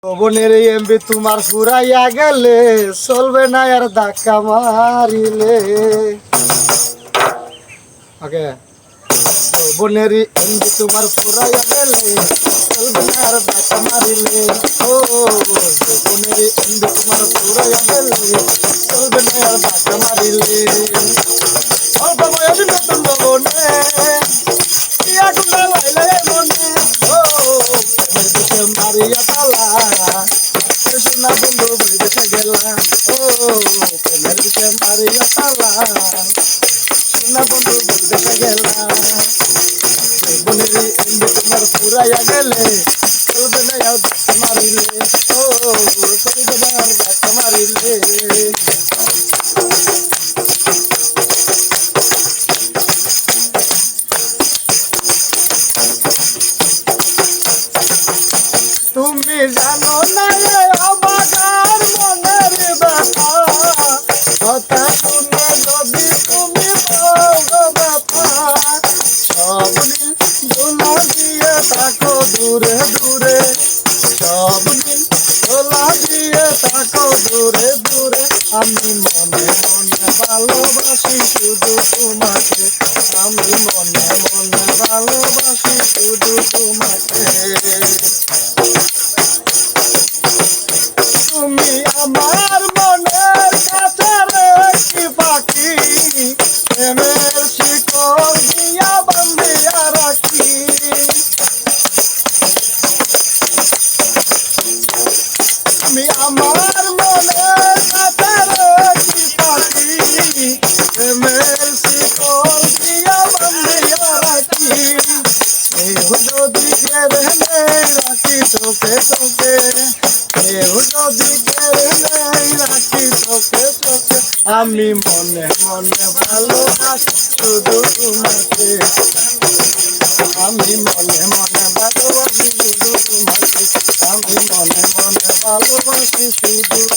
বোনের এমবি তোমার ফুরাইয়া গেলে চলবে না আর ধাক্কা মারিলে। ওকে, বোনের এমবি তোমার ফুরাইয়া গেলে চলবে না আর ধাক্কা মারিলে। ও বোনের এমবি তোমার ফুরাইয়া গেলে চলবে না আর ধাক্কা মারিলে। অল্প বয়সী নতুন বোনে আগুন লাইলে মনে। ও প্রেমের দিকে মারিয়া পালা সোনা বন্ধু বিদেশে গেলা। ও প্রেমের দিকে মারিয়া পালা সোনা বন্ধু বিদেশে গেলা। বোনেরি এমবি তোমার ফুরাইয়া গেলে চলবে না আর ধাক্কা মারিলে। ও চলবে না আর ধাক্কা মারিলে। তুমি জানো না রে অবাগার মনের ব্যথা, কথা শুনে যদি তুমি পাও গো ব্যথা। সব নীল দোলা দিয়ে থাকো দূরে দূরে, সব নীল দোলা দিয়ে থাকো দূরে দূরে। আমি মনে মনে ভালোবাসি শুধু তোমাকে, আমি মনে মনে ভালোবাসি শুধু তোমাকে। তুমি আমার মনের কাছে একটি পাখি, প্রেমের শিকল দিয়া বান্ধিয়া রাখি। তুমি আমার মনের কাছে একটি পাখি, প্রেমের শিকল দিয়া বান্ধিয়া রাখি। কেউ যদি কেড়ে নেই রাখি তোকে তোকে, কেউ যদি কেড়ে নেই রাখি তোকে তোকে। আমি মনে মনে ভালোবাসি শুধু তোমাকে, আমি মনে মনে ভালোবাসি শুধু তোমাকে, আমি মনে মনে ভালোবাসি শুধু।